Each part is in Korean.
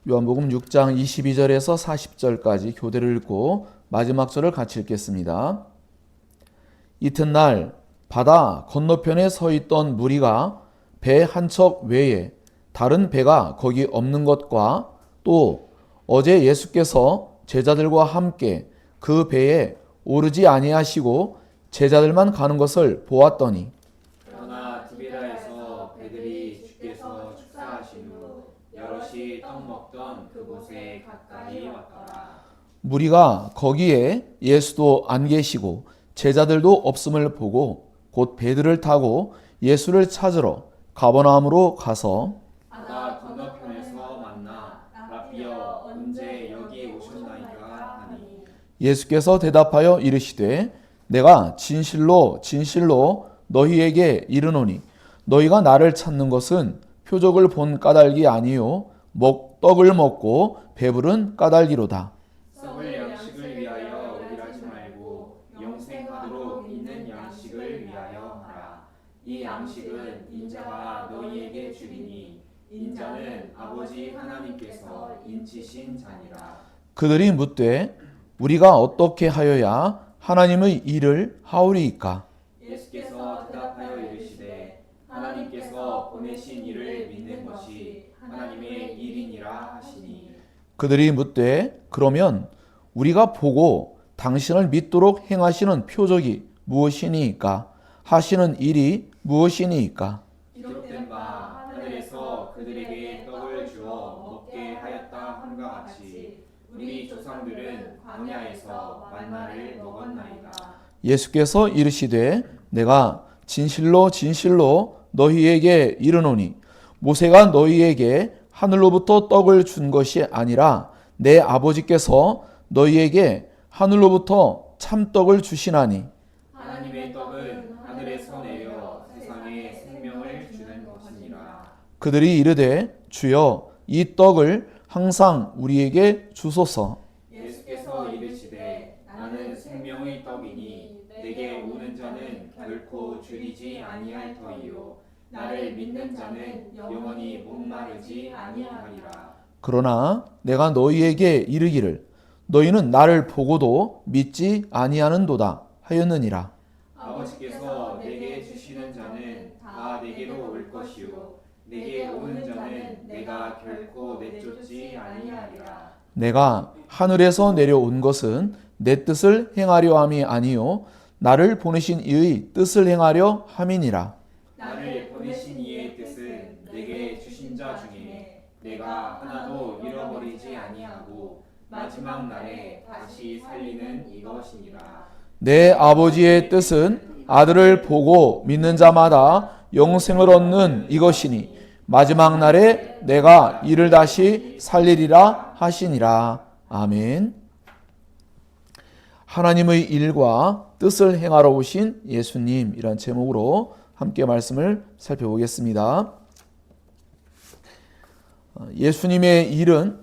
요한복음 6장 22절에서 40절까지 교대를 읽고 마지막 절을 같이 읽겠습니다. 이튿날 바다 건너편에 서 있던 무리가 배 한 척 외에 다른 배가 거기 없는 것과 또 어제 예수께서 제자들과 함께 그 배에 오르지 아니하시고 제자들만 가는 것을 보았더니 그러나 디베라에서 배들이 주께서 축사하신 후 여럿이 떡 먹던 그곳에 가까이 왔더라. 무리가 거기에 예수도 안 계시고 제자들도 없음을 보고 곧 배들을 타고 예수를 찾으러 가버나움으로 가서 바다 건너편에서 만나 라비여 언제 여기 오셨나이까 하니 예수께서 대답하여 이르시되 내가 진실로 진실로 너희에게 이르노니 너희가 나를 찾는 것은 표적을 본 까닭이 아니요 떡을 먹고 배부른 까닭이로다. 썩을 양식을 위하여 일하지 말고 영생하도록 있는 양식을 위하여 하라. 이 양식은 인자가 너희에게 주리니 인자는 아버지 하나님께서 인치신 자니라. 그들이 묻되 우리가 어떻게 하여야 하나님의 일을 하오리이까? 예수께서 대답하여 이르시되 하나님께서 보내신 이를 믿는 것이 하나님의 일이니라 하시니 그들이 묻되 그러면 우리가 보고 당신을 믿도록 행하시는 표적이 무엇이니이까? 하시는 일이 무엇이니이까? 기록된 바 하늘에서 그들에게 떡을 주어 먹게 하였다 함과 같이 우리 조상들은 광야에서 만나를 먹었나이다. 예수께서 이르시되 내가 진실로 진실로 너희에게 이르노니 모세가 너희에게 하늘로부터 떡을 준 것이 아니라 내 아버지께서 너희에게 하늘로부터 참떡을 주시나니 하나님의 떡은 하늘에서 내려 세상에 생명을 주는 것이니라. 그들이 이르되 주여 이 떡을 항상 우리에게 주소서. 예수께서 이르시되 나는 생명의 떡이니 내게 오는 자는 결코 줄이지 아니할 터이요 나를 믿는 자는 영원히 목마르지 아니하리라. 그러나 내가 너희에게 이르기를 너희는 나를 보고도 믿지 아니하는도다 하였느니라. 아버지께서 내게 주시는 자는 다 내게로 올 것이요 내게 오는 자는 내가 결코 내쫓지 아니하리라. 내가 하늘에서 내려온 것은 내 뜻을 행하려 함이 아니요 나를 보내신 이의 뜻을 행하려 함이니라. 나를 보내신 이의 뜻은 내게 주신 자 중에 내가 하나도 잃어버리지 아니하고 마지막 날에 다시 살리는 이것이니라. 내 아버지의 뜻은 아들을 보고 믿는 자마다 영생을 얻는 이것이니 마지막 날에 내가 이를 다시 살리리라 하시니라. 아멘. 하나님의 일과 뜻을 행하러 오신 예수님이란 제목으로 함께 말씀을 살펴보겠습니다. 예수님의 일은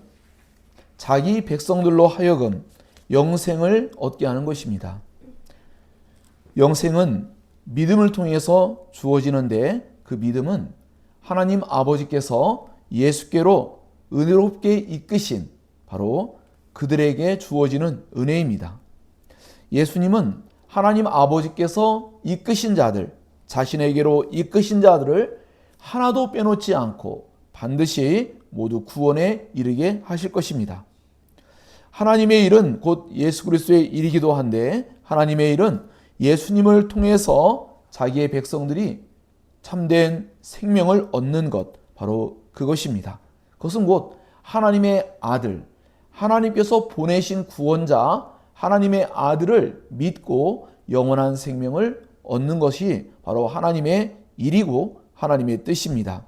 자기 백성들로 하여금 영생을 얻게 하는 것입니다. 영생은 믿음을 통해서 주어지는데 그 믿음은 하나님 아버지께서 예수께로 은혜롭게 이끄신 바로 그들에게 주어지는 은혜입니다. 예수님은 하나님 아버지께서 이끄신 자들, 자신에게로 이끄신 자들을 하나도 빼놓지 않고 반드시 모두 구원에 이르게 하실 것입니다. 하나님의 일은 곧 예수 그리스도의 일이기도 한데 하나님의 일은 예수님을 통해서 자기의 백성들이 참된 생명을 얻는 것, 바로 그것입니다. 그것은 곧 하나님의 아들, 하나님께서 보내신 구원자, 하나님의 아들을 믿고 영원한 생명을 얻는 것이 바로 하나님의 일이고 하나님의 뜻입니다.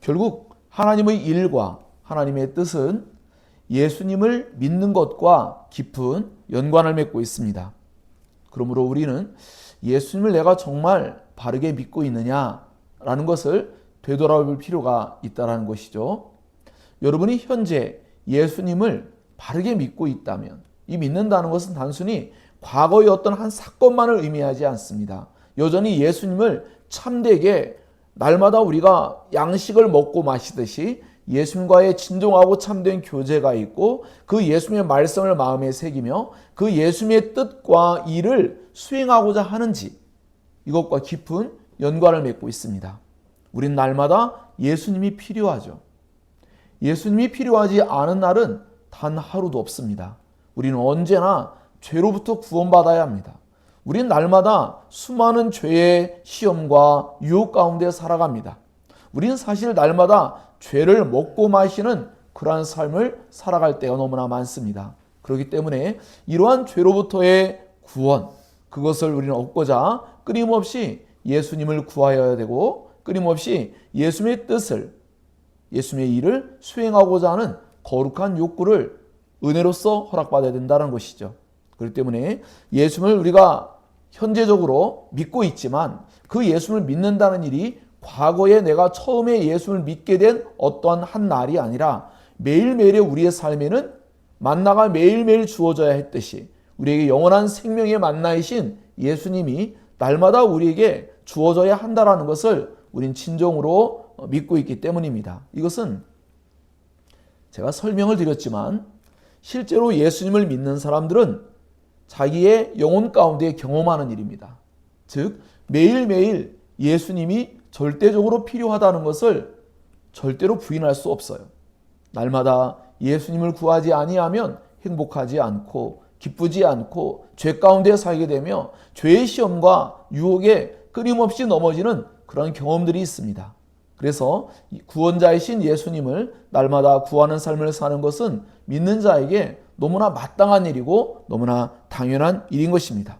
결국 하나님의 일과 하나님의 뜻은 예수님을 믿는 것과 깊은 연관을 맺고 있습니다. 그러므로 우리는 예수님을 내가 정말 바르게 믿고 있느냐라는 것을 되돌아볼 필요가 있다는 것이죠. 여러분이 현재 예수님을 바르게 믿고 있다면 이 믿는다는 것은 단순히 과거의 어떤 한 사건만을 의미하지 않습니다. 여전히 예수님을 참되게 날마다 우리가 양식을 먹고 마시듯이 예수님과의 진정하고 참된 교제가 있고 그 예수님의 말씀을 마음에 새기며 그 예수님의 뜻과 일을 수행하고자 하는지 이것과 깊은 연관을 맺고 있습니다. 우린 날마다 예수님이 필요하죠. 예수님이 필요하지 않은 날은 단 하루도 없습니다. 우리는 언제나 죄로부터 구원받아야 합니다. 우린 날마다 수많은 죄의 시험과 유혹 가운데 살아갑니다. 우리는 사실 날마다 죄를 먹고 마시는 그러한 삶을 살아갈 때가 너무나 많습니다. 그렇기 때문에 이러한 죄로부터의 구원, 그것을 우리는 얻고자 끊임없이 예수님을 구하여야 되고 끊임없이 예수님의 뜻을, 예수님의 일을 수행하고자 하는 거룩한 욕구를 은혜로서 허락받아야 된다는 것이죠. 그렇기 때문에 예수님을 우리가 현재적으로 믿고 있지만 그 예수님을 믿는다는 일이 과거에 내가 처음에 예수님을 믿게 된 어떠한 한 날이 아니라 매일매일의 우리의 삶에는 만나가 매일매일 주어져야 했듯이 우리에게 영원한 생명의 만나이신 예수님이 날마다 우리에게 주어져야 한다는 것을 우린 진정으로 믿고 있기 때문입니다. 이것은 제가 설명을 드렸지만 실제로 예수님을 믿는 사람들은 자기의 영혼 가운데 경험하는 일입니다. 즉 매일매일 예수님이 절대적으로 필요하다는 것을 절대로 부인할 수 없어요. 날마다 예수님을 구하지 아니하면 행복하지 않고 기쁘지 않고 죄 가운데 살게 되며 죄의 시험과 유혹에 끊임없이 넘어지는 그런 경험들이 있습니다. 그래서 구원자이신 예수님을 날마다 구하는 삶을 사는 것은 믿는 자에게 너무나 마땅한 일이고 너무나 당연한 일인 것입니다.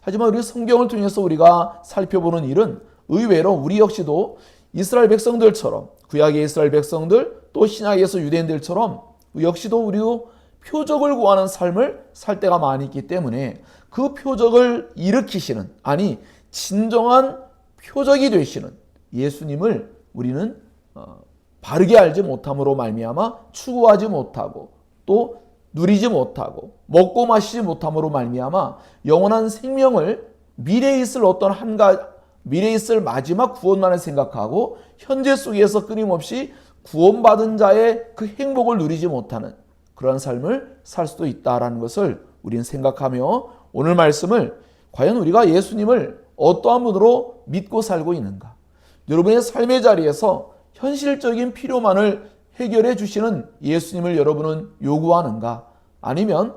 하지만 우리 성경을 통해서 우리가 살펴보는 일은 의외로 우리 역시도 이스라엘 백성들처럼 구약의 이스라엘 백성들 또 신약에서 유대인들처럼 역시도 우리도 표적을 구하는 삶을 살 때가 많이 있기 때문에 그 표적을 일으키시는 아니 진정한 표적이 되시는 예수님을 우리는 바르게 알지 못함으로 말미암아 추구하지 못하고 또 누리지 못하고 먹고 마시지 못함으로 말미암아 영원한 생명을 미래에 있을 어떤 미래에 있을 마지막 구원만을 생각하고 현재 속에서 끊임없이 구원받은 자의 그 행복을 누리지 못하는 그런 삶을 살 수도 있다라는 것을 우리는 생각하며 오늘 말씀을 과연 우리가 예수님을 어떠한 분으로 믿고 살고 있는가? 여러분의 삶의 자리에서 현실적인 필요만을 해결해 주시는 예수님을 여러분은 요구하는가? 아니면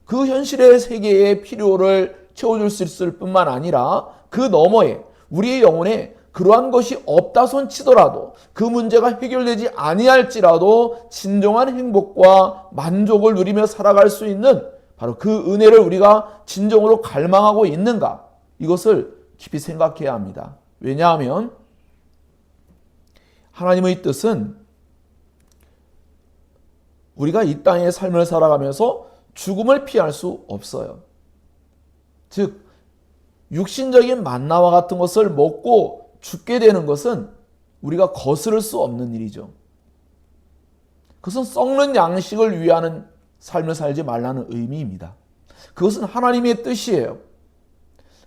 그 현실의 세계의 필요를 채워줄 수 있을 뿐만 아니라 그 너머에 우리의 영혼에 그러한 것이 없다 손 치더라도 그 문제가 해결되지 아니할지라도 진정한 행복과 만족을 누리며 살아갈 수 있는 바로 그 은혜를 우리가 진정으로 갈망하고 있는가? 이것을 깊이 생각해야 합니다. 왜냐하면 하나님의 뜻은 우리가 이 땅의 삶을 살아가면서 죽음을 피할 수 없어요. 즉 육신적인 만나와 같은 것을 먹고 죽게 되는 것은 우리가 거스를 수 없는 일이죠. 그것은 썩는 양식을 위하는 삶을 살지 말라는 의미입니다. 그것은 하나님의 뜻이에요.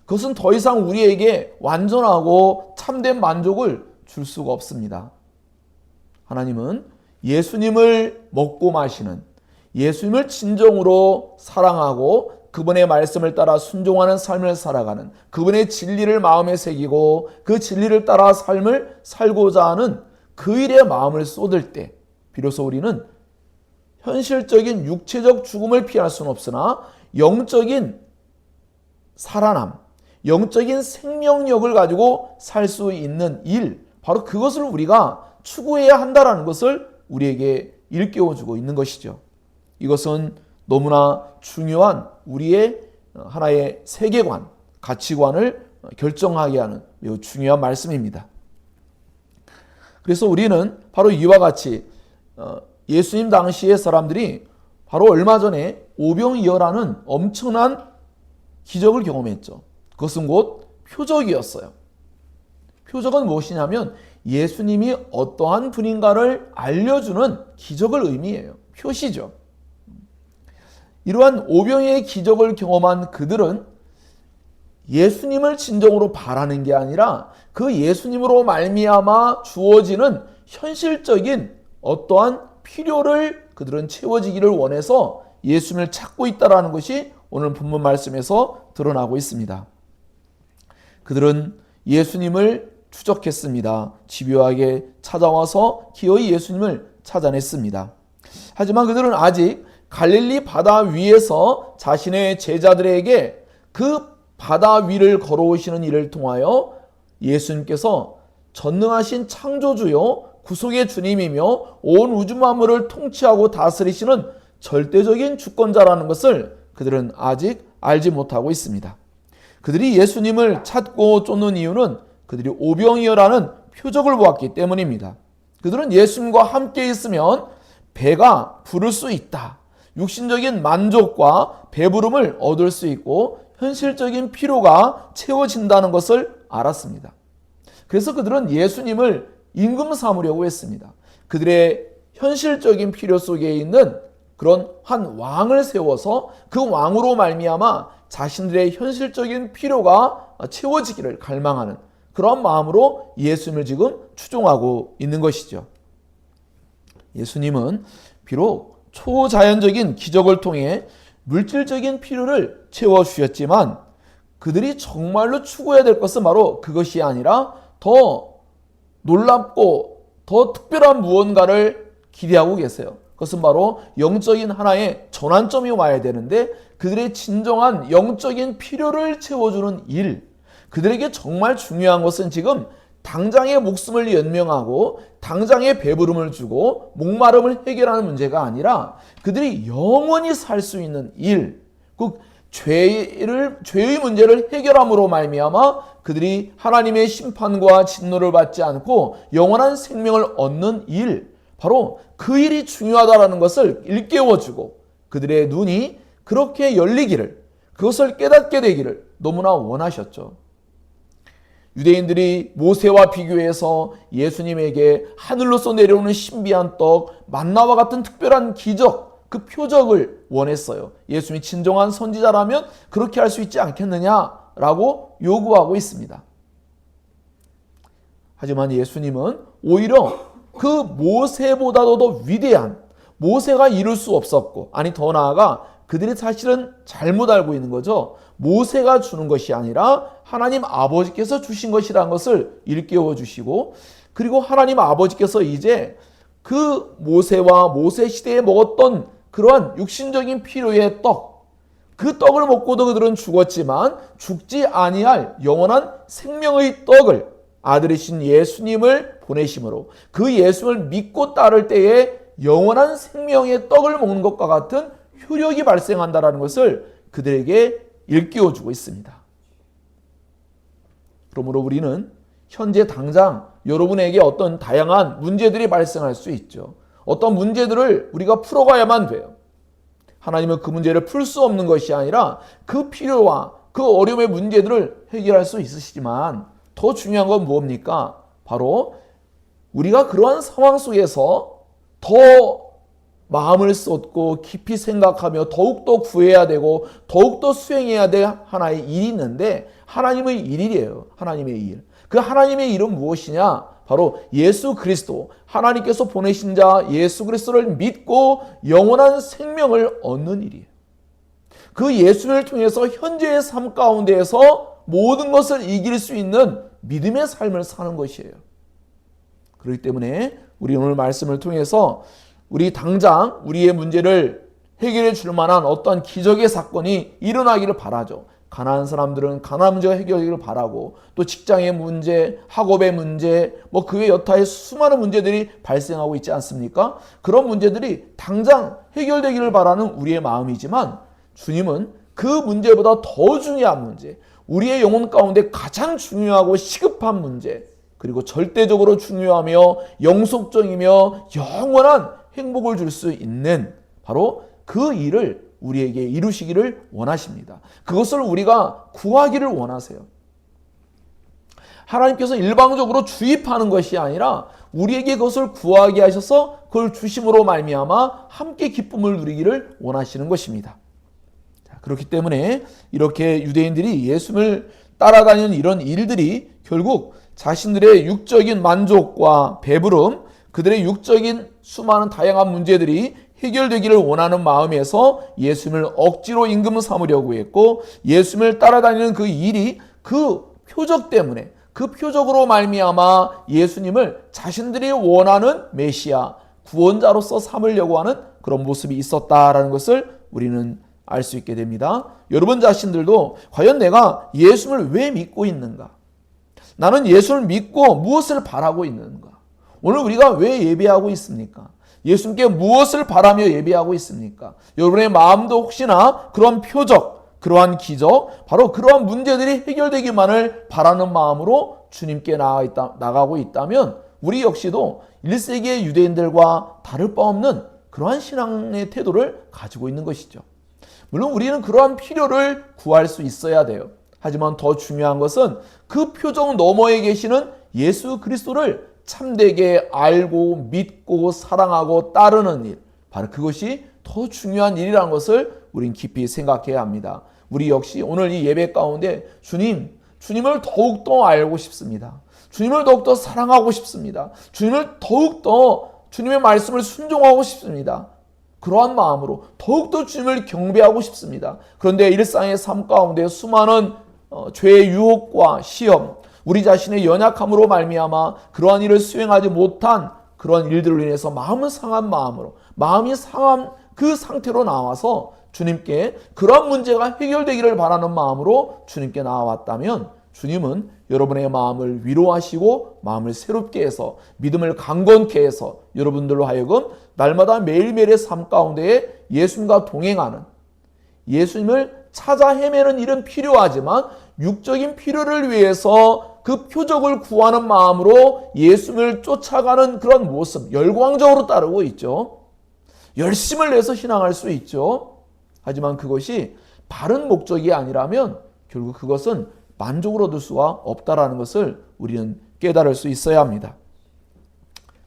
그것은 더 이상 우리에게 완전하고 참된 만족을 줄 수가 없습니다. 하나님은 예수님을 먹고 마시는, 예수님을 진정으로 사랑하고 그분의 말씀을 따라 순종하는 삶을 살아가는, 그분의 진리를 마음에 새기고 그 진리를 따라 삶을 살고자 하는 그 일에 마음을 쏟을 때 비로소 우리는 현실적인 육체적 죽음을 피할 수는 없으나 영적인 살아남, 영적인 생명력을 가지고 살 수 있는 일, 바로 그것을 우리가 추구해야 한다는 것을 우리에게 일깨워주고 있는 것이죠. 이것은 너무나 중요한 우리의 하나의 세계관, 가치관을 결정하게 하는 매우 중요한 말씀입니다. 그래서 우리는 바로 이와 같이 예수님 당시의 사람들이 바로 얼마 전에 오병이어라는 엄청난 기적을 경험했죠. 그것은 곧 표적이었어요. 표적은 무엇이냐면 예수님이 어떠한 분인가를 알려주는 기적을 의미해요. 표시죠. 이러한 오병이어의 기적을 경험한 그들은 예수님을 진정으로 바라는 게 아니라 그 예수님으로 말미암아 주어지는 현실적인 어떠한 필요를 그들은 채워지기를 원해서 예수님을 찾고 있다라는 것이 오늘 본문 말씀에서 드러나고 있습니다. 그들은 예수님을 추적했습니다. 집요하게 찾아와서 기어이 예수님을 찾아냈습니다. 하지만 그들은 아직 갈릴리 바다 위에서 자신의 제자들에게 그 바다 위를 걸어오시는 일을 통하여 예수님께서 전능하신 창조주요 구속의 주님이며 온 우주 만물을 통치하고 다스리시는 절대적인 주권자라는 것을 그들은 아직 알지 못하고 있습니다. 그들이 예수님을 찾고 쫓는 이유는 그들이 오병이어라는 표적을 보았기 때문입니다. 그들은 예수님과 함께 있으면 배가 부를 수 있다. 육신적인 만족과 배부름을 얻을 수 있고 현실적인 필요가 채워진다는 것을 알았습니다. 그래서 그들은 예수님을 임금 삼으려고 했습니다. 그들의 현실적인 필요 속에 있는 그런 한 왕을 세워서 그 왕으로 말미암아 자신들의 현실적인 필요가 채워지기를 갈망하는 그런 마음으로 예수님을 지금 추종하고 있는 것이죠. 예수님은 비록 초자연적인 기적을 통해 물질적인 필요를 채워주셨지만 그들이 정말로 추구해야 될 것은 바로 그것이 아니라 더 놀랍고 더 특별한 무언가를 기대하고 계세요. 그것은 바로 영적인 하나의 전환점이 와야 되는데 그들의 진정한 영적인 필요를 채워주는 일, 그들에게 정말 중요한 것은 지금 당장의 목숨을 연명하고 당장의 배부름을 주고 목마름을 해결하는 문제가 아니라 그들이 영원히 살 수 있는 일, 그 죄의 문제를 해결함으로 말미암아 그들이 하나님의 심판과 진노를 받지 않고 영원한 생명을 얻는 일, 바로 그 일이 중요하다는 것을 일깨워주고 그들의 눈이 그렇게 열리기를, 그것을 깨닫게 되기를 너무나 원하셨죠. 유대인들이 모세와 비교해서 예수님에게 하늘로서 내려오는 신비한 떡, 만나와 같은 특별한 기적, 그 표적을 원했어요. 예수님이 진정한 선지자라면 그렇게 할 수 있지 않겠느냐라고 요구하고 있습니다. 하지만 예수님은 오히려 그 모세보다도 더 위대한, 모세가 이룰 수 없었고, 아니 더 나아가 그들이 사실은 잘못 알고 있는 거죠. 모세가 주는 것이 아니라 하나님 아버지께서 주신 것이라는 것을 일깨워 주시고, 그리고 하나님 아버지께서 이제 그 모세와 모세 시대에 먹었던 그러한 육신적인 필요의 떡, 그 떡을 먹고도 그들은 죽었지만 죽지 아니할 영원한 생명의 떡을 아들이신 예수님을 보내심으로 그 예수를 믿고 따를 때에 영원한 생명의 떡을 먹는 것과 같은 효력이 발생한다는 것을 그들에게 일깨워주고 있습니다. 그러므로 우리는 현재 당장 여러분에게 어떤 다양한 문제들이 발생할 수 있죠. 어떤 문제들을 우리가 풀어가야만 돼요. 하나님은 그 문제를 풀 수 없는 것이 아니라 그 필요와 그 어려움의 문제들을 해결할 수 있으시지만 더 중요한 건 무엇입니까? 바로 우리가 그러한 상황 속에서 더 마음을 쏟고 깊이 생각하며 더욱더 구해야 되고 더욱더 수행해야 될 하나의 일이 있는데 하나님의 일이에요. 하나님의 일. 그 하나님의 일은 무엇이냐? 바로 예수 그리스도, 하나님께서 보내신 자 예수 그리스도를 믿고 영원한 생명을 얻는 일이에요. 그 예수를 통해서 현재의 삶 가운데에서 모든 것을 이길 수 있는 믿음의 삶을 사는 것이에요. 그렇기 때문에 우리 오늘 말씀을 통해서 우리 당장 우리의 문제를 해결해 줄 만한 어떤 기적의 사건이 일어나기를 바라죠. 가난한 사람들은 가난 문제가 해결되기를 바라고, 또 직장의 문제, 학업의 문제, 그 외 여타의 수많은 문제들이 발생하고 있지 않습니까? 그런 문제들이 당장 해결되기를 바라는 우리의 마음이지만 주님은 그 문제보다 더 중요한 문제, 우리의 영혼 가운데 가장 중요하고 시급한 문제, 그리고 절대적으로 중요하며 영속적이며 영원한 행복을 줄 수 있는 바로 그 일을 우리에게 이루시기를 원하십니다. 그것을 우리가 구하기를 원하세요. 하나님께서 일방적으로 주입하는 것이 아니라 우리에게 그것을 구하게 하셔서 그걸 주심으로 말미암아 함께 기쁨을 누리기를 원하시는 것입니다. 그렇기 때문에 이렇게 유대인들이 예수를 따라다니는 이런 일들이 결국 자신들의 육적인 만족과 배부름, 그들의 육적인 수많은 다양한 문제들이 해결되기를 원하는 마음에서 예수님을 억지로 임금 삼으려고 했고, 예수님을 따라다니는 그 일이 그 표적 때문에, 그 표적으로 말미암아 예수님을 자신들이 원하는 메시아, 구원자로서 삼으려고 하는 그런 모습이 있었다라는 것을 우리는 알 수 있게 됩니다. 여러분 자신들도 과연 내가 예수님을 왜 믿고 있는가? 나는 예수를 믿고 무엇을 바라고 있는가? 오늘 우리가 왜 예배하고 있습니까? 예수님께 무엇을 바라며 예배하고 있습니까? 여러분의 마음도 혹시나 그런 표적, 그러한 기적, 바로 그러한 문제들이 해결되기만을 바라는 마음으로 주님께 나가고 있다면 우리 역시도 1세기의 유대인들과 다를 바 없는 그러한 신앙의 태도를 가지고 있는 것이죠. 물론 우리는 그러한 필요를 구할 수 있어야 돼요. 하지만 더 중요한 것은 그 표적 너머에 계시는 예수 그리스도를 참되게 알고 믿고 사랑하고 따르는 일, 바로 그것이 더 중요한 일이라는 것을 우린 깊이 생각해야 합니다. 우리 역시 오늘 이 예배 가운데 주님을 더욱더 알고 싶습니다. 주님을 더욱더 사랑하고 싶습니다. 주님을 더욱더 주님의 말씀을 순종하고 싶습니다. 그러한 마음으로 더욱더 주님을 경배하고 싶습니다. 그런데 일상의 삶 가운데 수많은 죄의 유혹과 시험, 우리 자신의 연약함으로 말미암아 그러한 일을 수행하지 못한 그러한 일들로 인해서 마음이 상한 그 상태로 나와서 주님께 그러한 문제가 해결되기를 바라는 마음으로 주님께 나와왔다면 주님은 여러분의 마음을 위로하시고 마음을 새롭게 해서 믿음을 강건케 해서 여러분들로 하여금 날마다 매일매일의 삶 가운데에 예수님과 동행하는, 예수님을 찾아 헤매는 일은 필요하지만 육적인 필요를 위해서 그 표적을 구하는 마음으로 예수님을 쫓아가는 그런 모습, 열광적으로 따르고 있죠. 열심을 내서 신앙할 수 있죠. 하지만 그것이 바른 목적이 아니라면 결국 그것은 만족을 얻을 수가 없다라는 것을 우리는 깨달을 수 있어야 합니다.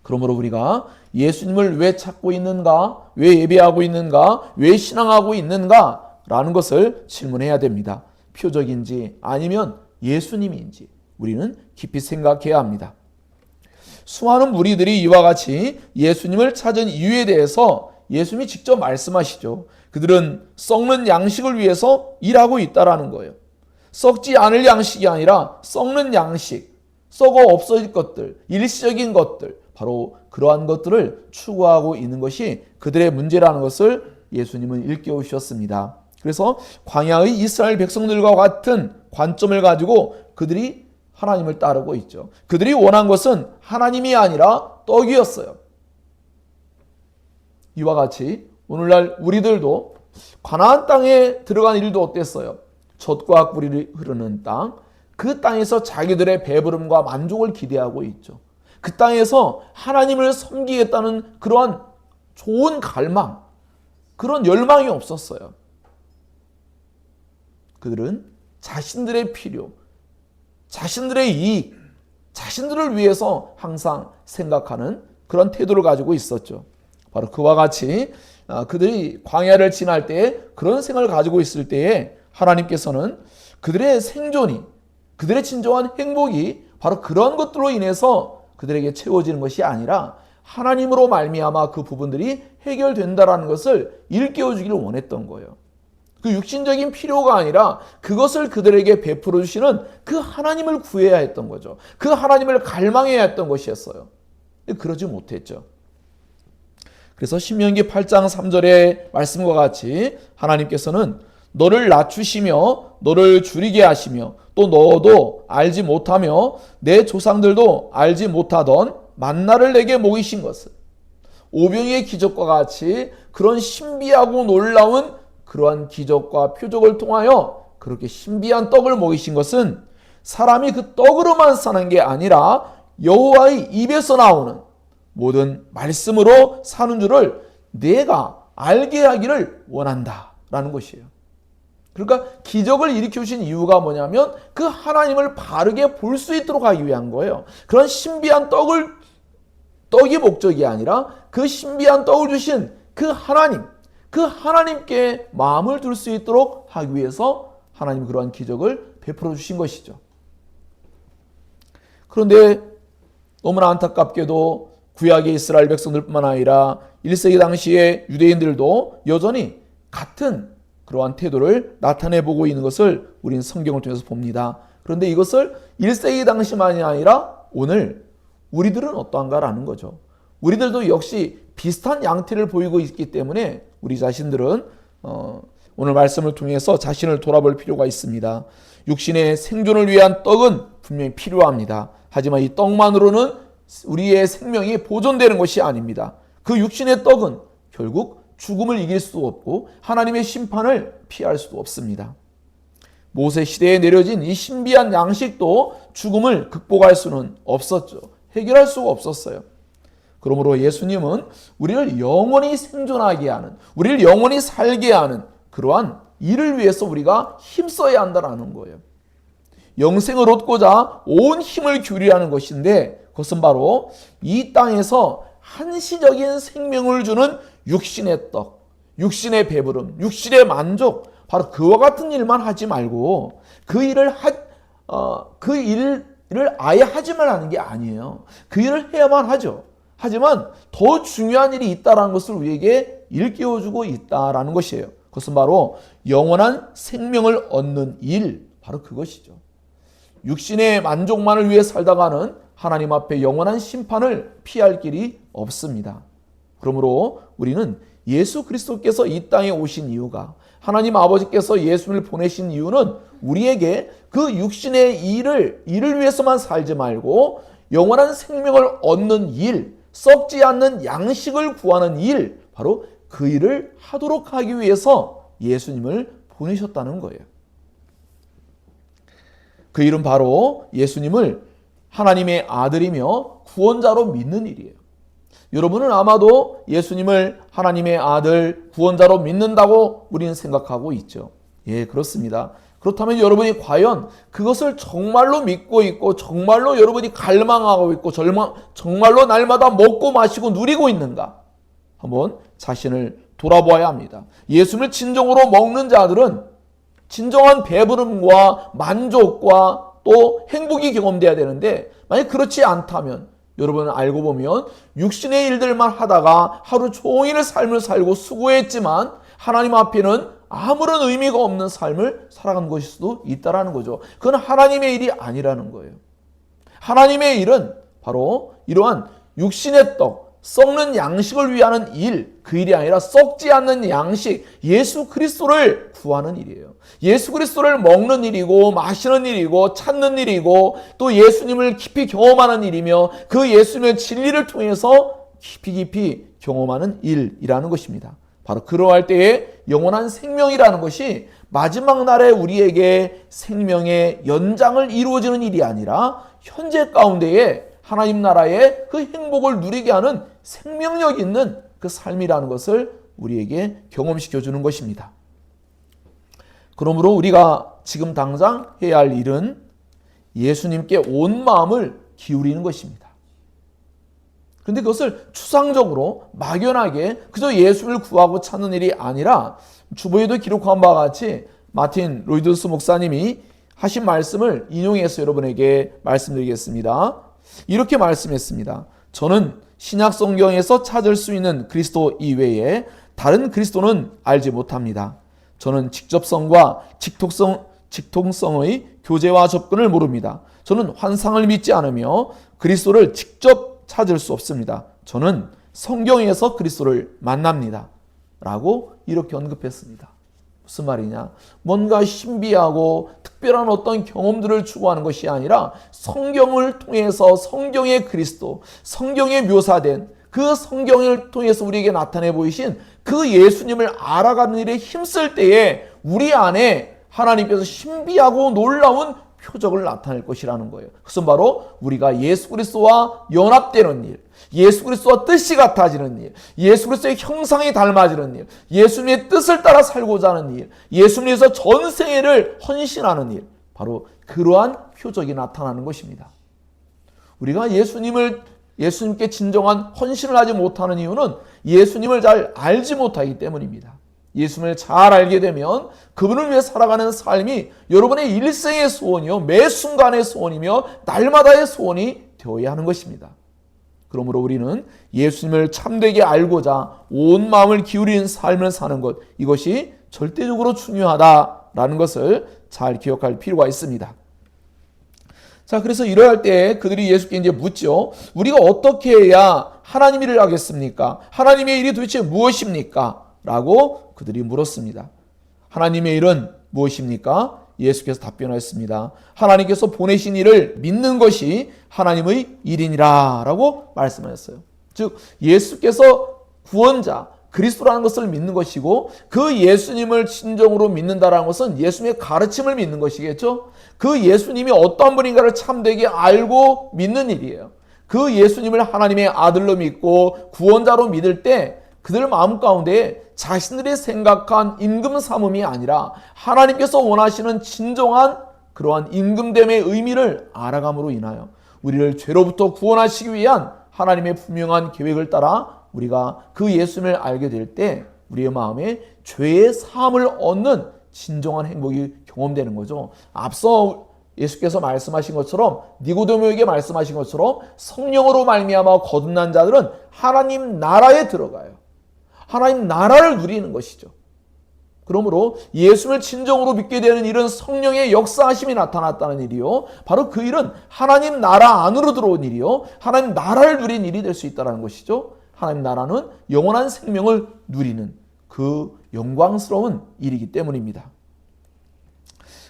그러므로 우리가 예수님을 왜 찾고 있는가, 왜 예배하고 있는가, 왜 신앙하고 있는가 라는 것을 질문해야 됩니다. 표적인지 아니면 예수님인지 우리는 깊이 생각해야 합니다. 수많은 무리들이 이와 같이 예수님을 찾은 이유에 대해서 예수님이 직접 말씀하시죠. 그들은 썩는 양식을 위해서 일하고 있다라는 거예요. 썩지 않을 양식이 아니라 썩는 양식, 썩어 없어질 것들, 일시적인 것들, 바로 그러한 것들을 추구하고 있는 것이 그들의 문제라는 것을 예수님은 일깨워 주셨습니다. 그래서 광야의 이스라엘 백성들과 같은 관점을 가지고 그들이 하나님을 따르고 있죠. 그들이 원한 것은 하나님이 아니라 떡이었어요. 이와 같이 오늘날 우리들도 가나안 땅에 들어간 일도 어땠어요? 젖과 꿀이 흐르는 땅, 그 땅에서 자기들의 배부름과 만족을 기대하고 있죠. 그 땅에서 하나님을 섬기겠다는 그러한 좋은 갈망, 그런 열망이 없었어요. 그들은 자신들의 필요, 자신들의 이익, 자신들을 위해서 항상 생각하는 그런 태도를 가지고 있었죠. 바로 그와 같이 그들이 광야를 지날 때에 그런 생각을 가지고 있을 때에 하나님께서는 그들의 생존이, 그들의 진정한 행복이 바로 그런 것들로 인해서 그들에게 채워지는 것이 아니라 하나님으로 말미암아 그 부분들이 해결된다라는 것을 일깨워 주기를 원했던 거예요. 그 육신적인 필요가 아니라 그것을 그들에게 베풀어 주시는 그 하나님을 구해야 했던 거죠. 그 하나님을 갈망해야 했던 것이었어요. 그러지 못했죠. 그래서 신명기 8장 3절의 말씀과 같이 하나님께서는 너를 낮추시며 너를 줄이게 하시며 또 너도 알지 못하며 내 조상들도 알지 못하던 만나를 내게 먹이신 것을, 오병이의 기적과 같이 그런 신비하고 놀라운 그러한 기적과 표적을 통하여 그렇게 신비한 떡을 먹이신 것은 사람이 그 떡으로만 사는 게 아니라 여호와의 입에서 나오는 모든 말씀으로 사는 줄을 내가 알게 하기를 원한다라는 것이에요. 그러니까 기적을 일으키신 이유가 뭐냐면 그 하나님을 바르게 볼 수 있도록 하기 위한 거예요. 그런 신비한 떡이 목적이 아니라 그 신비한 떡을 주신 그 하나님, 그 하나님께 마음을 둘 수 있도록 하기 위해서 하나님 그러한 기적을 베풀어 주신 것이죠. 그런데 너무나 안타깝게도 구약의 이스라엘 백성들뿐만 아니라 1세기 당시의 유대인들도 여전히 같은 그러한 태도를 나타내보고 있는 것을 우리는 성경을 통해서 봅니다. 그런데 이것을 1세기 당시만이 아니라 오늘 우리들은 어떠한가라는 거죠. 우리들도 역시 비슷한 양태를 보이고 있기 때문에 우리 자신들은 오늘 말씀을 통해서 자신을 돌아볼 필요가 있습니다. 육신의 생존을 위한 떡은 분명히 필요합니다. 하지만 이 떡만으로는 우리의 생명이 보존되는 것이 아닙니다. 그 육신의 떡은 결국 죽음을 이길 수도 없고 하나님의 심판을 피할 수도 없습니다. 모세 시대에 내려진 이 신비한 양식도 죽음을 극복할 수는 없었죠. 해결할 수가 없었어요. 그러므로 예수님은 우리를 영원히 생존하게 하는, 우리를 영원히 살게 하는 그러한 일을 위해서 우리가 힘써야 한다는 거예요. 영생을 얻고자 온 힘을 기울이라는 것인데 그것은 바로 이 땅에서 한시적인 생명을 주는 육신의 떡, 육신의 배부름, 육신의 만족, 바로 그와 같은 일만 하지 말고 그 일을 아예 하지 말라는 게 아니에요. 그 일을 해야만 하죠. 하지만 더 중요한 일이 있다는 것을 우리에게 일깨워주고 있다는 것이에요. 그것은 바로 영원한 생명을 얻는 일, 바로 그것이죠. 육신의 만족만을 위해 살다가는 하나님 앞에 영원한 심판을 피할 길이 없습니다. 그러므로 우리는 예수 그리스도께서 이 땅에 오신 이유가, 하나님 아버지께서 예수를 보내신 이유는 우리에게 그 육신의 일을 위해서만 살지 말고 영원한 생명을 얻는 일, 썩지 않는 양식을 구하는 일, 바로 그 일을 하도록 하기 위해서 예수님을 보내셨다는 거예요. 그 일은 바로 예수님을 하나님의 아들이며 구원자로 믿는 일이에요. 여러분은 아마도 예수님을 하나님의 아들, 구원자로 믿는다고 우리는 생각하고 있죠. 예, 그렇습니다. 그렇다면 여러분이 과연 그것을 정말로 믿고 있고 정말로 여러분이 갈망하고 있고 정말로 날마다 먹고 마시고 누리고 있는가? 한번 자신을 돌아보아야 합니다. 예수님을 진정으로 먹는 자들은 진정한 배부름과 만족과 또 행복이 경험돼야 되는데 만약 그렇지 않다면 여러분은 알고 보면 육신의 일들만 하다가 하루 종일 삶을 살고 수고했지만 하나님 앞에는 아무런 의미가 없는 삶을 살아간 것일 수도 있다는 거죠. 그건 하나님의 일이 아니라는 거예요. 하나님의 일은 바로 이러한 육신의 떡, 썩는 양식을 위하는 일, 그 일이 아니라 썩지 않는 양식, 예수 그리스도를 구하는 일이에요. 예수 그리스도를 먹는 일이고 마시는 일이고 찾는 일이고 또 예수님을 깊이 경험하는 일이며 그 예수님의 진리를 통해서 깊이 경험하는 일이라는 것입니다. 바로 그러할 때에 영원한 생명이라는 것이 마지막 날에 우리에게 생명의 연장을 이루어지는 일이 아니라 현재 가운데에 하나님 나라의 그 행복을 누리게 하는 생명력 있는 그 삶이라는 것을 우리에게 경험시켜 주는 것입니다. 그러므로 우리가 지금 당장 해야 할 일은 예수님께 온 마음을 기울이는 것입니다. 그런데 그것을 추상적으로 막연하게 그저 예수를 구하고 찾는 일이 아니라 주보에도 기록한 바와 같이 마틴 로이드스 목사님이 하신 말씀을 인용해서 여러분에게 말씀드리겠습니다. 이렇게 말씀했습니다. 저는 신약 성경에서 찾을 수 있는 그리스도 이외에 다른 그리스도는 알지 못합니다. 저는 직접성과 직통성의 교제와 접근을 모릅니다. 저는 환상을 믿지 않으며 그리스도를 직접 찾을 수 없습니다. 저는 성경에서 그리스도를 만납니다. 라고 이렇게 언급했습니다. 무슨 말이냐? 뭔가 신비하고 특별한 어떤 경험들을 추구하는 것이 아니라 성경을 통해서 성경의 그리스도, 성경에 묘사된 그 성경을 통해서 우리에게 나타내 보이신 그 예수님을 알아가는 일에 힘쓸 때에 우리 안에 하나님께서 신비하고 놀라운 표적을 나타낼 것이라는 거예요. 그것은 바로 우리가 예수 그리스도와 연합되는 일, 예수 그리스도와 뜻이 같아지는 일, 예수 그리스도의 형상이 닮아지는 일, 예수님의 뜻을 따라 살고자 하는 일, 예수님에서 전생애를 헌신하는 일, 바로 그러한 표적이 나타나는 것입니다. 우리가 예수님께 진정한 헌신을 하지 못하는 이유는 예수님을 잘 알지 못하기 때문입니다. 예수님을 잘 알게 되면 그분을 위해 살아가는 삶이 여러분의 일생의 소원이요, 매 순간의 소원이며 날마다의 소원이 되어야 하는 것입니다. 그러므로 우리는 예수님을 참되게 알고자 온 마음을 기울인 삶을 사는 것, 이것이 절대적으로 중요하다라는 것을 잘 기억할 필요가 있습니다. 자, 그래서 이러할 때 그들이 예수께 이제 묻죠. 우리가 어떻게 해야 하나님 일을 하겠습니까? 하나님의 일이 도대체 무엇입니까? 라고 그들이 물었습니다. 하나님의 일은 무엇입니까? 예수께서 답변하였습니다. 하나님께서 보내신 일을 믿는 것이 하나님의 일이니라 라고 말씀하셨어요. 즉 예수께서 구원자 그리스도라는 것을 믿는 것이고, 그 예수님을 진정으로 믿는다라는 것은 예수님의 가르침을 믿는 것이겠죠. 그 예수님이 어떤 분인가를 참되게 알고 믿는 일이에요. 그 예수님을 하나님의 아들로 믿고 구원자로 믿을 때 그들 마음 가운데 자신들이 생각한 임금 삼음이 아니라 하나님께서 원하시는 진정한 그러한 임금됨의 의미를 알아감으로 인하여 우리를 죄로부터 구원하시기 위한 하나님의 분명한 계획을 따라 우리가 그 예수님을 알게 될 때 우리의 마음에 죄의 사함을 얻는 진정한 행복이 경험되는 거죠. 앞서 예수께서 말씀하신 것처럼, 니고데모에게 말씀하신 것처럼 성령으로 말미암아 거듭난 자들은 하나님 나라에 들어가요. 하나님 나라를 누리는 것이죠. 그러므로 예수를 진정으로 믿게 되는 일은 성령의 역사하심이 나타났다는 일이요, 바로 그 일은 하나님 나라 안으로 들어온 일이요, 하나님 나라를 누린 일이 될 수 있다는 것이죠. 하나님 나라는 영원한 생명을 누리는 그 영광스러운 일이기 때문입니다.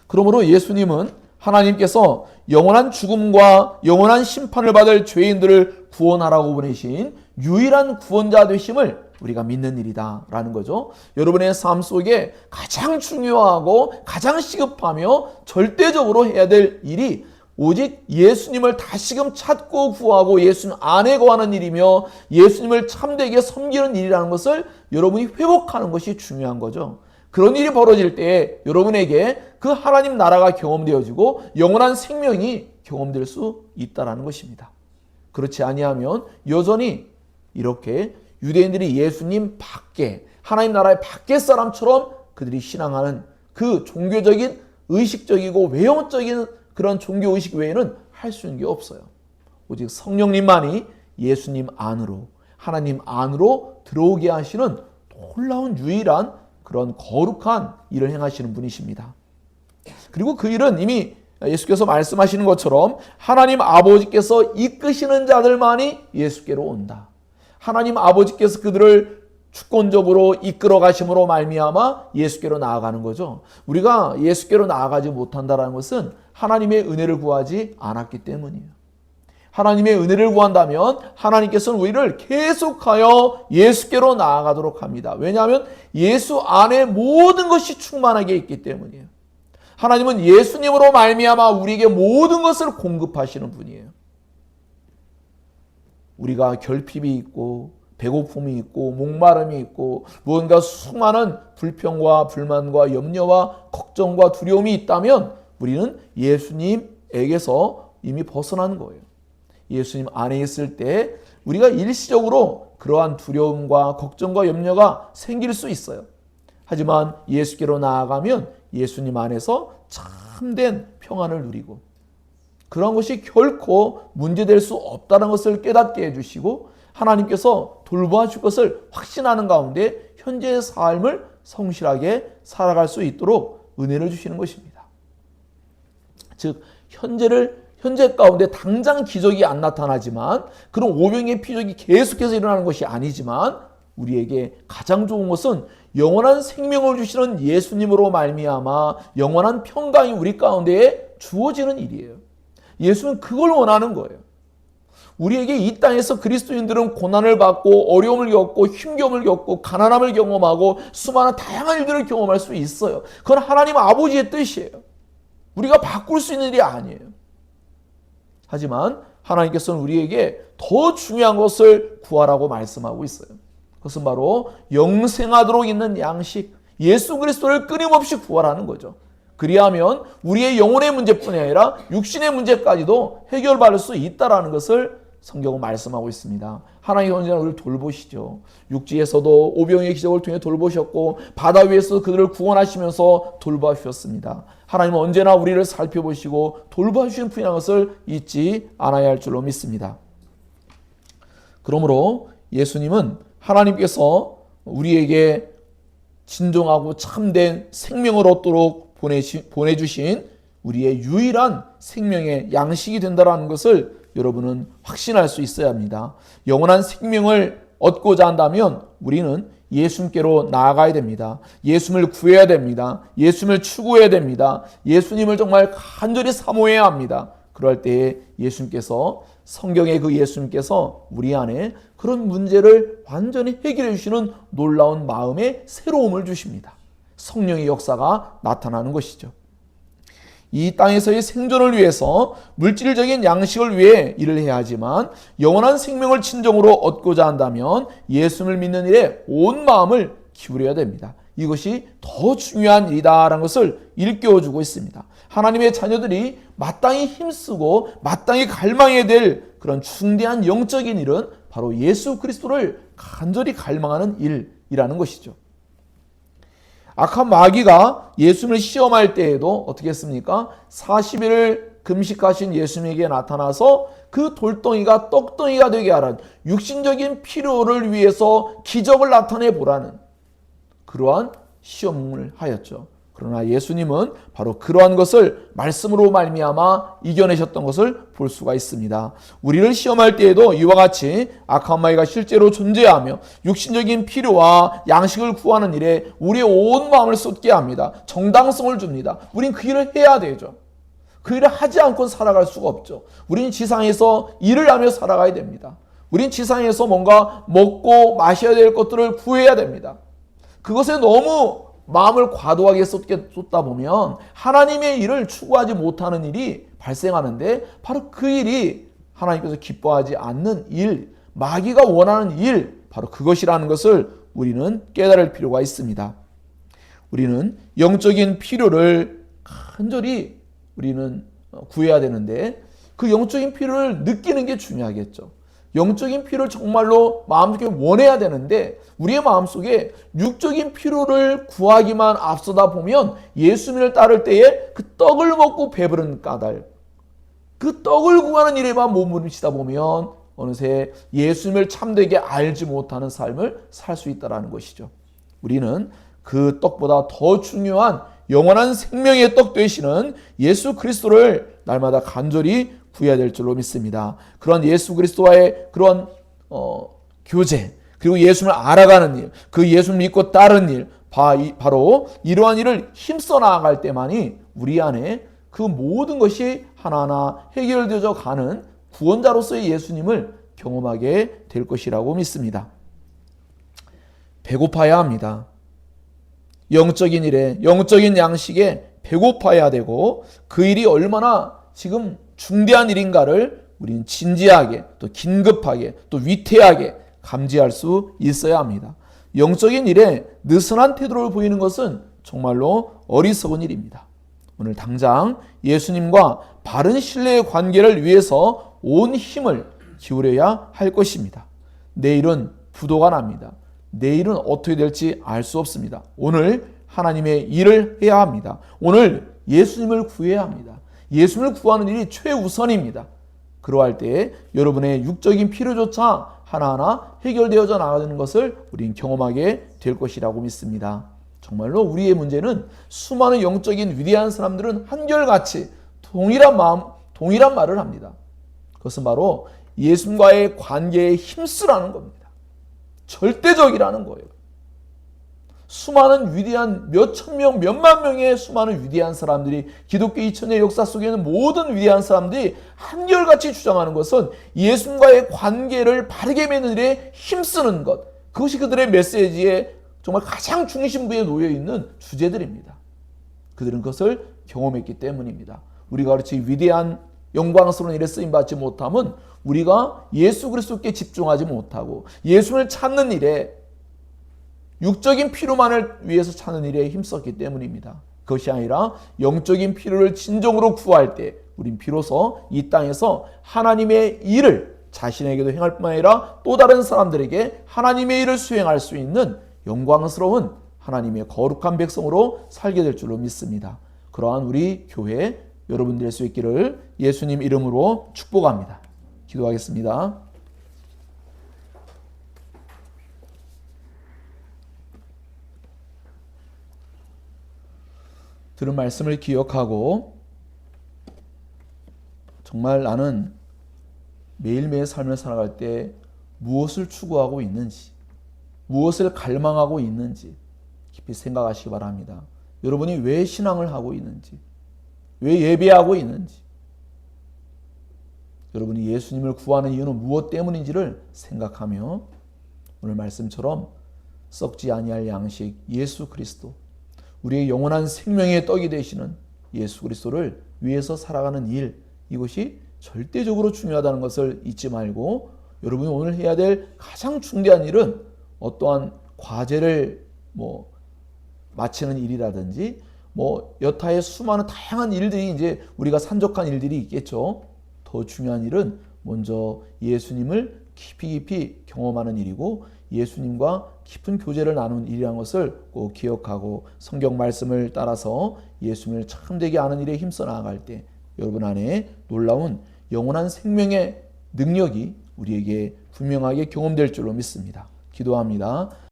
그러므로 예수님은 하나님께서 영원한 죽음과 영원한 심판을 받을 죄인들을 구원하라고 보내신 유일한 구원자 되심을 우리가 믿는 일이다 라는 거죠. 여러분의 삶 속에 가장 중요하고 가장 시급하며 절대적으로 해야 될 일이 오직 예수님을 다시금 찾고 구하고 예수님 안에 거하는 일이며 예수님을 참되게 섬기는 일이라는 것을 여러분이 회복하는 것이 중요한 거죠. 그런 일이 벌어질 때 여러분에게 그 하나님 나라가 경험되어지고 영원한 생명이 경험될 수 있다는 것입니다. 그렇지 아니하면 여전히 이렇게 유대인들이 예수님 밖에, 하나님 나라의 밖의 사람처럼 그들이 신앙하는 그 종교적인 의식적이고 외형적인 그런 종교의식 외에는 할 수 있는 게 없어요. 오직 성령님만이 예수님 안으로, 하나님 안으로 들어오게 하시는 놀라운 유일한 그런 거룩한 일을 행하시는 분이십니다. 그리고 그 일은 이미 예수께서 말씀하시는 것처럼 하나님 아버지께서 이끄시는 자들만이 예수께로 온다. 하나님 아버지께서 그들을 주권적으로 이끌어 가심으로 말미암아 예수께로 나아가는 거죠. 우리가 예수께로 나아가지 못한다는 것은 하나님의 은혜를 구하지 않았기 때문이에요. 하나님의 은혜를 구한다면 하나님께서는 우리를 계속하여 예수께로 나아가도록 합니다. 왜냐하면 예수 안에 모든 것이 충만하게 있기 때문이에요. 하나님은 예수님으로 말미암아 우리에게 모든 것을 공급하시는 분이에요. 우리가 결핍이 있고 배고픔이 있고 목마름이 있고 무언가 수많은 불평과 불만과 염려와 걱정과 두려움이 있다면 우리는 예수님에게서 이미 벗어난 거예요. 예수님 안에 있을 때 우리가 일시적으로 그러한 두려움과 걱정과 염려가 생길 수 있어요. 하지만 예수께로 나아가면 예수님 안에서 참된 평안을 누리고 그런 것이 결코 문제될 수 없다는 것을 깨닫게 해주시고 하나님께서 돌보아 줄 것을 확신하는 가운데 현재의 삶을 성실하게 살아갈 수 있도록 은혜를 주시는 것입니다. 즉 현재 가운데 당장 기적이 안 나타나지만 그런 오병의 피적이 계속해서 일어나는 것이 아니지만 우리에게 가장 좋은 것은 영원한 생명을 주시는 예수님으로 말미암아 영원한 평강이 우리 가운데에 주어지는 일이에요. 예수는 그걸 원하는 거예요. 우리에게 이 땅에서 그리스도인들은 고난을 받고 어려움을 겪고 힘겨움을 겪고 가난함을 경험하고 수많은 다양한 일들을 경험할 수 있어요. 그건 하나님 아버지의 뜻이에요. 우리가 바꿀 수 있는 일이 아니에요. 하지만 하나님께서는 우리에게 더 중요한 것을 구하라고 말씀하고 있어요. 그것은 바로 영생하도록 있는 양식, 예수 그리스도를 끊임없이 구하라는 거죠. 그리하면 우리의 영혼의 문제뿐이 아니라 육신의 문제까지도 해결받을 수 있다는 것을 성경은 말씀하고 있습니다. 하나님 언제나 우리를 돌보시죠. 육지에서도 오병이의 기적을 통해 돌보셨고 바다 위에서 그들을 구원하시면서 돌봐주셨습니다. 하나님은 언제나 우리를 살펴보시고 돌봐주시는 분이라는 것을 잊지 않아야 할 줄로 믿습니다. 그러므로 예수님은 하나님께서 우리에게 진정하고 참된 생명을 얻도록 보내주신 우리의 유일한 생명의 양식이 된다는 것을 여러분은 확신할 수 있어야 합니다. 영원한 생명을 얻고자 한다면 우리는 예수님께로 나아가야 됩니다. 예수님을 구해야 됩니다. 예수님을 추구해야 됩니다. 예수님을 정말 간절히 사모해야 합니다. 그럴 때에 예수님께서, 성경의 그 예수님께서 우리 안에 그런 문제를 완전히 해결해 주시는 놀라운 마음의 새로움을 주십니다. 성령의 역사가 나타나는 것이죠. 이 땅에서의 생존을 위해서 물질적인 양식을 위해 일을 해야 하지만 영원한 생명을 진정으로 얻고자 한다면 예수를 믿는 일에 온 마음을 기울여야 됩니다. 이것이 더 중요한 일이다라는 것을 일깨워주고 있습니다. 하나님의 자녀들이 마땅히 힘쓰고 마땅히 갈망해야 될 그런 중대한 영적인 일은 바로 예수 그리스도를 간절히 갈망하는 일이라는 것이죠. 악한 마귀가 예수님을 시험할 때에도 어떻게 했습니까? 40일을 금식하신 예수님에게 나타나서 그 돌덩이가 떡덩이가 되게 하라는 육신적인 필요를 위해서 기적을 나타내 보라는 그러한 시험을 하였죠. 그러나 예수님은 바로 그러한 것을 말씀으로 말미암아 이겨내셨던 것을 볼 수가 있습니다. 우리를 시험할 때에도 이와 같이 악한 마귀가 실제로 존재하며 육신적인 필요와 양식을 구하는 일에 우리의 온 마음을 쏟게 합니다. 정당성을 줍니다. 우린 그 일을 해야 되죠. 그 일을 하지 않고 살아갈 수가 없죠. 우린 지상에서 일을 하며 살아가야 됩니다. 우린 지상에서 뭔가 먹고 마셔야 될 것들을 구해야 됩니다. 그것에 너무 마음을 과도하게 쏟다 보면 하나님의 일을 추구하지 못하는 일이 발생하는데 바로 그 일이 하나님께서 기뻐하지 않는 일, 마귀가 원하는 일, 바로 그것이라는 것을 우리는 깨달을 필요가 있습니다. 우리는 영적인 필요를 간절히 우리는 구해야 되는데 그 영적인 필요를 느끼는 게 중요하겠죠. 영적인 필요를 정말로 마음속에 원해야 되는데 우리의 마음속에 육적인 필요를 구하기만 앞서다 보면 예수님을 따를 때에 그 떡을 먹고 배부른 까닭, 그 떡을 구하는 일에만 몸부림치다 보면 어느새 예수님을 참되게 알지 못하는 삶을 살 수 있다는 것이죠. 우리는 그 떡보다 더 중요한 영원한 생명의 떡 되시는 예수 그리스도를 날마다 간절히 구해야 될 줄로 믿습니다. 그런 예수 그리스도와의 그런 교제, 그리고 예수님을 알아가는 일, 그 예수를 믿고 따르는 일, 바로 이러한 일을 힘써 나아갈 때만이 우리 안에 그 모든 것이 하나하나 해결되어져 가는 구원자로서의 예수님을 경험하게 될 것이라고 믿습니다. 배고파야 합니다. 영적인 일에, 영적인 양식에 배고파야 되고 그 일이 얼마나 지금 중대한 일인가를 우리는 진지하게 또 긴급하게 또 위태하게 감지할 수 있어야 합니다. 영적인 일에 느슨한 태도를 보이는 것은 정말로 어리석은 일입니다. 오늘 당장 예수님과 바른 신뢰의 관계를 위해서 온 힘을 기울여야 할 것입니다. 내일은 부도가 납니다. 내일은 어떻게 될지 알 수 없습니다. 오늘 하나님의 일을 해야 합니다. 오늘 예수님을 구해야 합니다. 예수님을 구하는 일이 최우선입니다. 그러할 때에 여러분의 육적인 필요조차 하나하나 해결되어져 나가는 것을 우리는 경험하게 될 것이라고 믿습니다. 정말로 우리의 문제는 수많은 영적인 위대한 사람들은 한결같이 동일한 말을 합니다. 그것은 바로 예수님과의 관계에 힘쓰라는 겁니다. 절대적이라는 거예요. 수많은 위대한 몇천 명, 몇만 명의 수많은 위대한 사람들이 기독교 2000년 역사 속에 있는 모든 위대한 사람들이 한결같이 주장하는 것은 예수님과의 관계를 바르게 맺는 일에 힘쓰는 것. 그것이 그들의 메시지의 정말 가장 중심부에 놓여있는 주제들입니다. 그들은 그것을 경험했기 때문입니다. 우리가 그렇지 위대한 영광스러운 일에 쓰임받지 못함은 우리가 예수 그리스도께 집중하지 못하고 예수를 찾는 일에 육적인 필요만을 위해서 찾는 일에 힘썼기 때문입니다. 그것이 아니라 영적인 필요를 진정으로 구할 때 우린 비로소 이 땅에서 하나님의 일을 자신에게도 행할 뿐만 아니라 또 다른 사람들에게 하나님의 일을 수행할 수 있는 영광스러운 하나님의 거룩한 백성으로 살게 될 줄로 믿습니다. 그러한 우리 교회 여러분들 될 수 있기를 예수님 이름으로 축복합니다. 기도하겠습니다. 들은 말씀을 기억하고 정말 나는 매일매일 삶을 살아갈 때 무엇을 추구하고 있는지, 무엇을 갈망하고 있는지 깊이 생각하시기 바랍니다. 여러분이 왜 신앙을 하고 있는지, 왜 예배하고 있는지, 여러분이 예수님을 구하는 이유는 무엇 때문인지를 생각하며 오늘 말씀처럼 썩지 아니할 양식 예수 그리스도, 우리의 영원한 생명의 떡이 되시는 예수 그리스도를 위해서 살아가는 일, 이것이 절대적으로 중요하다는 것을 잊지 말고 여러분이 오늘 해야 될 가장 중대한 일은 어떠한 과제를 마치는 일이라든지 여타의 수많은 다양한 일들이 이제 우리가 산적한 일들이 있겠죠. 더 중요한 일은 먼저 예수님을 깊이 경험하는 일이고 예수님과 깊은 교제를 나누는 일이라는 것을 꼭 기억하고 성경 말씀을 따라서 예수님을 참되게 아는 일에 힘써 나아갈 때 여러분 안에 놀라운 영원한 생명의 능력이 우리에게 분명하게 경험될 줄로 믿습니다. 기도합니다.